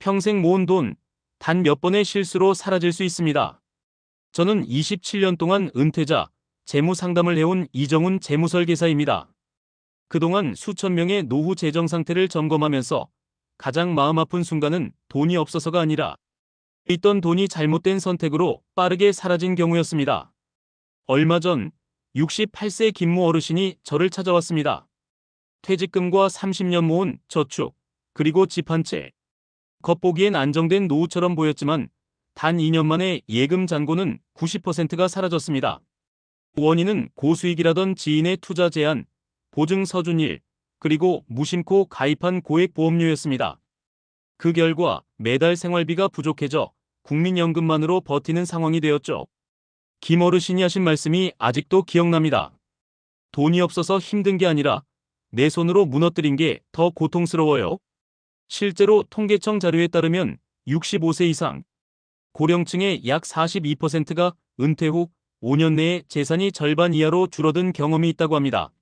평생 모은 돈, 단 몇 번의 실수로 사라질 수 있습니다. 저는 27년 동안 은퇴자, 재무 상담을 해온 이정훈 재무설계사입니다. 그동안 수천 명의 노후 재정 상태를 점검하면서 가장 마음 아픈 순간은 돈이 없어서가 아니라 있던 돈이 잘못된 선택으로 빠르게 사라진 경우였습니다. 얼마 전 68세 김모 어르신이 저를 찾아왔습니다. 퇴직금과 30년 모은 저축, 그리고 집 한 채. 겉보기엔 안정된 노후처럼 보였지만 단 2년 만에 예금 잔고는 90%가 사라졌습니다. 원인은 고수익이라던 지인의 투자 제한, 보증 서준일, 그리고 무심코 가입한 고액 보험료였습니다. 그 결과 매달 생활비가 부족해져 국민연금만으로 버티는 상황이 되었죠. 김 어르신이 하신 말씀이 아직도 기억납니다. 돈이 없어서 힘든 게 아니라 내 손으로 무너뜨린 게 더 고통스러워요. 실제로 통계청 자료에 따르면 65세 이상 고령층의 약 42%가 은퇴 후 5년 내에 재산이 절반 이하로 줄어든 경험이 있다고 합니다.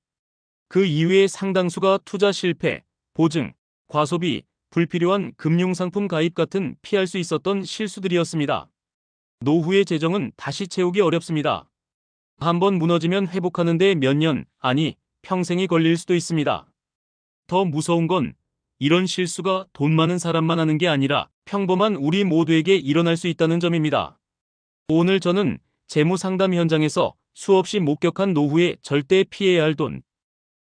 그 이외의 상당수가 투자 실패, 보증, 과소비, 불필요한 금융상품 가입 같은 피할 수 있었던 실수들이었습니다. 노후의 재정은 다시 채우기 어렵습니다. 한번 무너지면 회복하는 데 몇 년, 아니 평생이 걸릴 수도 있습니다. 더 무서운 건 이런 실수가 돈 많은 사람만 하는 게 아니라 평범한 우리 모두에게 일어날 수 있다는 점입니다. 오늘 저는 재무 상담 현장에서 수없이 목격한 노후에 절대 피해야 할 돈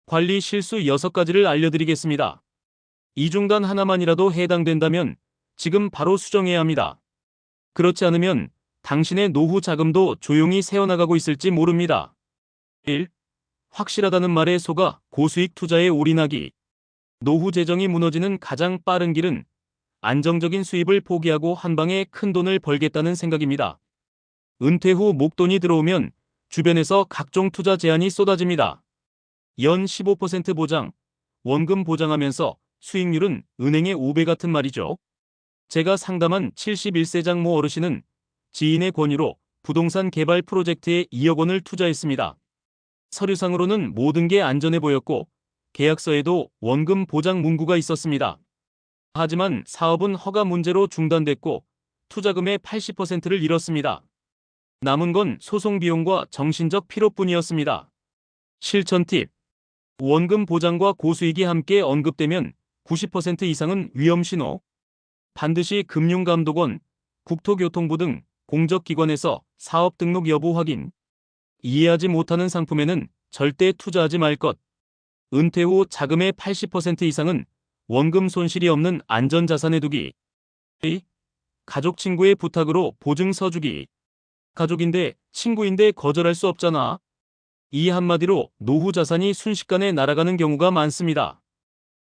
관리 실수 6가지를 알려드리겠습니다. 이 중 단 하나만이라도 해당된다면 지금 바로 수정해야 합니다. 그렇지 않으면 당신의 노후 자금도 조용히 새어나가고 있을지 모릅니다. 1. 확실하다는 말에 속아 고수익 투자에 올인하기. 노후 재정이 무너지는 가장 빠른 길은 안정적인 수입을 포기하고 한 방에 큰 돈을 벌겠다는 생각입니다. 은퇴 후 목돈이 들어오면 주변에서 각종 투자 제안이 쏟아집니다. 연 15% 보장, 원금 보장하면서 수익률은 은행의 5배 같은 말이죠. 제가 상담한 71세 장모 어르신은 지인의 권유로 부동산 개발 프로젝트에 2억 원을 투자했습니다. 서류상으로는 모든 게 안전해 보였고 계약서에도 원금 보장 문구가 있었습니다. 하지만 사업은 허가 문제로 중단됐고 투자금의 80%를 잃었습니다. 남은 건 소송 비용과 정신적 피로뿐이었습니다. 실천 팁. 원금 보장과 고수익이 함께 언급되면 90% 이상은 위험 신호. 반드시 금융감독원, 국토교통부 등 공적기관에서 사업 등록 여부 확인. 이해하지 못하는 상품에는 절대 투자하지 말 것. 은퇴 후 자금의 80% 이상은 원금 손실이 없는 안전자산에 두기. 가족 친구의 부탁으로 보증 서주기. 가족인데 친구인데 거절할 수 없잖아. 이 한마디로 노후 자산이 순식간에 날아가는 경우가 많습니다.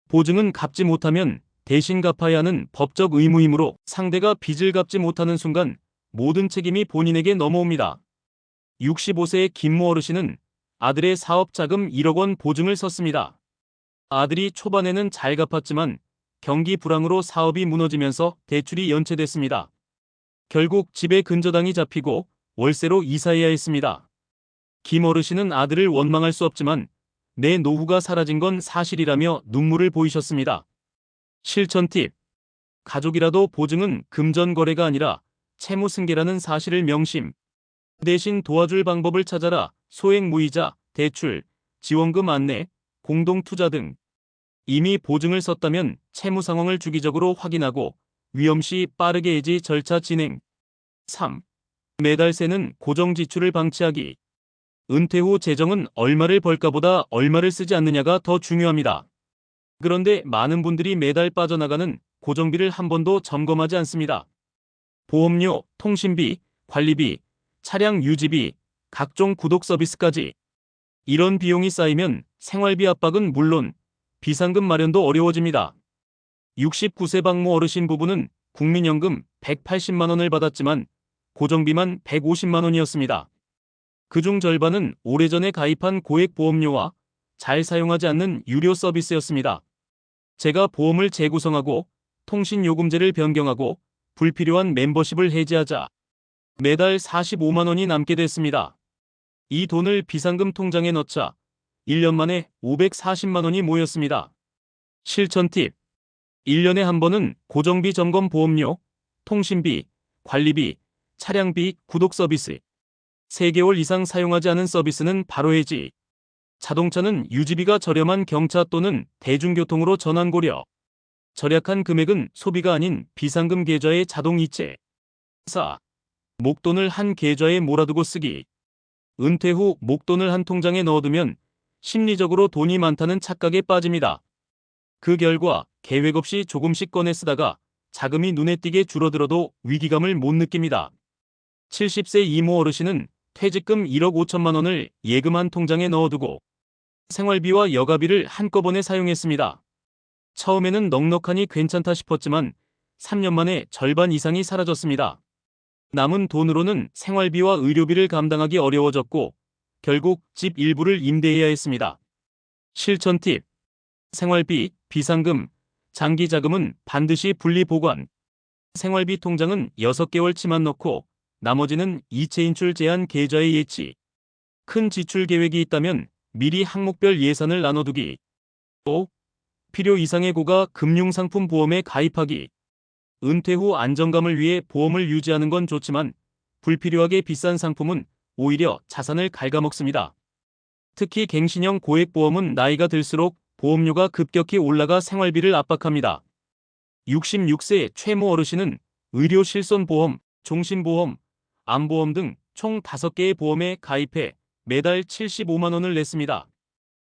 보증은 갚지 못하면 대신 갚아야 하는 법적 의무이므로 상대가 빚을 갚지 못하는 순간 모든 책임이 본인에게 넘어옵니다. 65세의 김모 어르신은 아들의 사업 자금 1억 원 보증을 섰습니다. 아들이 초반에는 잘 갚았지만 경기 불황으로 사업이 무너지면서 대출이 연체됐습니다. 결국 집에 근저당이 잡히고 월세로 이사해야 했습니다. 김 어르신은 아들을 원망할 수 없지만 내 노후가 사라진 건 사실이라며 눈물을 보이셨습니다. 실천 팁. 가족이라도 보증은 금전 거래가 아니라 채무 승계라는 사실을 명심. 대신 도와줄 방법을 찾아라. 소액 무이자, 대출, 지원금 안내, 공동투자 등. 이미 보증을 섰다면 채무 상황을 주기적으로 확인하고 위험시 빠르게 해지 절차 진행. 3. 매달 새는 고정 지출을 방치하기. 은퇴 후 재정은 얼마를 벌까보다 얼마를 쓰지 않느냐가 더 중요합니다. 그런데 많은 분들이 매달 빠져나가는 고정비를 한 번도 점검하지 않습니다. 보험료, 통신비, 관리비, 차량 유지비, 각종 구독 서비스까지. 이런 비용이 쌓이면 생활비 압박은 물론 비상금 마련도 어려워집니다. 69세 박모 어르신 부부는 국민연금 180만 원을 받았지만 고정비만 150만 원이었습니다. 그중 절반은 오래전에 가입한 고액 보험료와 잘 사용하지 않는 유료 서비스였습니다. 제가 보험을 재구성하고 통신요금제를 변경하고 불필요한 멤버십을 해지하자 매달 45만 원이 남게 됐습니다. 이 돈을 비상금 통장에 넣자 1년 만에 540만 원이 모였습니다. 실천 팁. 1년에 한 번은 고정비 점검 보험료, 통신비, 관리비, 차량비, 구독 서비스. 3개월 이상 사용하지 않은 서비스는 바로 해지. 자동차는 유지비가 저렴한 경차 또는 대중교통으로 전환 고려. 절약한 금액은 소비가 아닌 비상금 계좌에 자동 이체. 4. 목돈을 한 계좌에 몰아두고 쓰기. 은퇴 후 목돈을 한 통장에 넣어두면 심리적으로 돈이 많다는 착각에 빠집니다. 그 결과 계획 없이 조금씩 꺼내 쓰다가 자금이 눈에 띄게 줄어들어도 위기감을 못 느낍니다. 70세 이모 어르신은 퇴직금 1억 5천만 원을 예금 한 통장에 넣어두고 생활비와 여가비를 한꺼번에 사용했습니다. 처음에는 넉넉하니 괜찮다 싶었지만 3년 만에 절반 이상이 사라졌습니다. 남은 돈으로는 생활비와 의료비를 감당하기 어려워졌고 결국 집 일부를 임대해야 했습니다. 실천 팁. 생활비, 비상금, 장기자금은 반드시 분리 보관. 생활비 통장은 6개월치만 넣고 나머지는 이체인출 제한 계좌에 예치. 큰 지출 계획이 있다면 미리 항목별 예산을 나눠두기. 5. 필요 이상의 고가 금융상품 보험에 가입하기. 은퇴 후 안정감을 위해 보험을 유지하는 건 좋지만 불필요하게 비싼 상품은 오히려 자산을 갉아먹습니다. 특히 갱신형 고액보험은 나이가 들수록 보험료가 급격히 올라가 생활비를 압박합니다. 66세 최모 어르신은 의료 실손보험, 종신보험, 암보험 등 총 5개의 보험에 가입해 매달 75만 원을 냈습니다.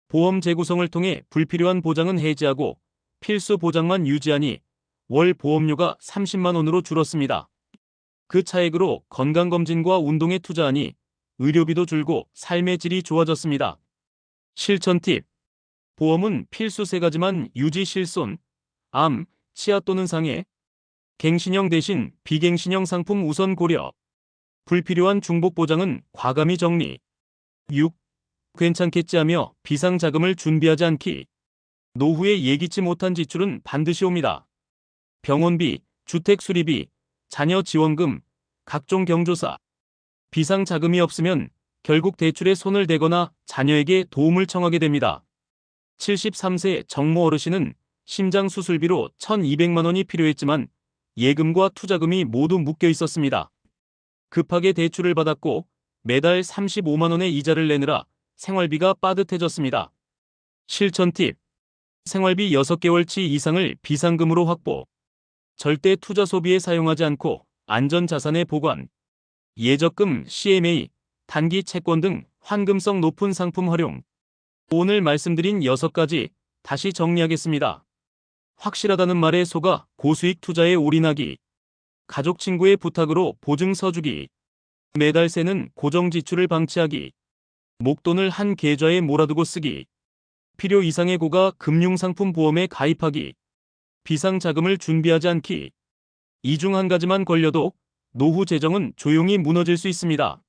보험 재구성을 통해 불필요한 보장은 해지하고 필수 보장만 유지하니 월 보험료가 30만 원으로 줄었습니다. 그 차액으로 건강검진과 운동에 투자하니 의료비도 줄고 삶의 질이 좋아졌습니다. 실천 팁. 보험은 필수 3가지만 유지 실손, 암, 치아 또는 상해. 갱신형 대신 비갱신형 상품 우선 고려. 불필요한 중복 보장은 과감히 정리. 6. 괜찮겠지 하며 비상자금을 준비하지 않기. 노후에 예기치 못한 지출은 반드시 옵니다. 병원비, 주택 수리비, 자녀 지원금, 각종 경조사. 비상자금이 없으면 결국 대출에 손을 대거나 자녀에게 도움을 청하게 됩니다. 73세 정모 어르신은 심장 수술비로 1,200만 원이 필요했지만 예금과 투자금이 모두 묶여 있었습니다. 급하게 대출을 받았고 매달 35만 원의 이자를 내느라 생활비가 빠듯해졌습니다. 실천 팁. 생활비 6개월치 이상을 비상금으로 확보. 절대 투자 소비에 사용하지 않고 안전자산에 보관. 예적금, CMA, 단기 채권 등 환금성 높은 상품 활용. 오늘 말씀드린 6가지 다시 정리하겠습니다. 확실하다는 말에 속아 고수익 투자에 올인하기. 가족 친구의 부탁으로 보증 서주기. 매달 새는 고정 지출을 방치하기. 목돈을 한 계좌에 몰아두고 쓰기. 필요 이상의 고가 금융상품 보험에 가입하기. 비상자금을 준비하지 않기. 이 중 한 가지만 걸려도 노후 재정은 조용히 무너질 수 있습니다.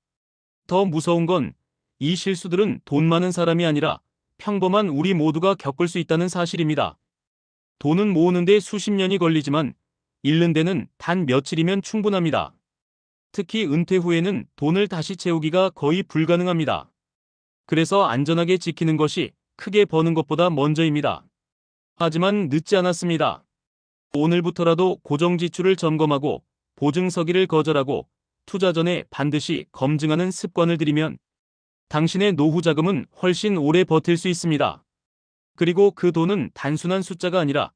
더 무서운 건 이 실수들은 돈 많은 사람이 아니라 평범한 우리 모두가 겪을 수 있다는 사실입니다. 돈은 모으는데 수십 년이 걸리지만 잃는 데는 단 며칠이면 충분합니다. 특히 은퇴 후에는 돈을 다시 채우기가 거의 불가능합니다. 그래서 안전하게 지키는 것이 크게 버는 것보다 먼저입니다. 하지만 늦지 않았습니다. 오늘부터라도 고정 지출을 점검하고 보증 서기를 거절하고 투자 전에 반드시 검증하는 습관을 들이면 당신의 노후 자금은 훨씬 오래 버틸 수 있습니다. 그리고 그 돈은 단순한 숫자가 아니라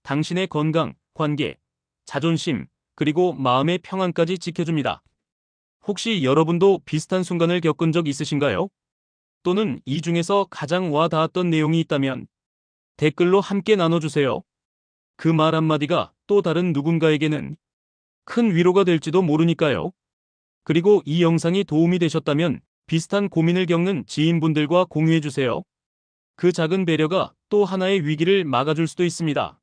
당신의 건강, 관계, 자존심, 그리고 마음의 평안까지 지켜줍니다. 혹시 여러분도 비슷한 순간을 겪은 적 있으신가요? 또는 이 중에서 가장 와 닿았던 내용이 있다면 댓글로 함께 나눠주세요. 그 말 한마디가 또 다른 누군가에게는 큰 위로가 될지도 모르니까요. 그리고 이 영상이 도움이 되셨다면 비슷한 고민을 겪는 지인분들과 공유해주세요. 그 작은 배려가 또 하나의 위기를 막아줄 수도 있습니다.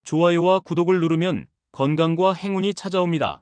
좋아요와 구독을 누르면 건강과 행운이 찾아옵니다.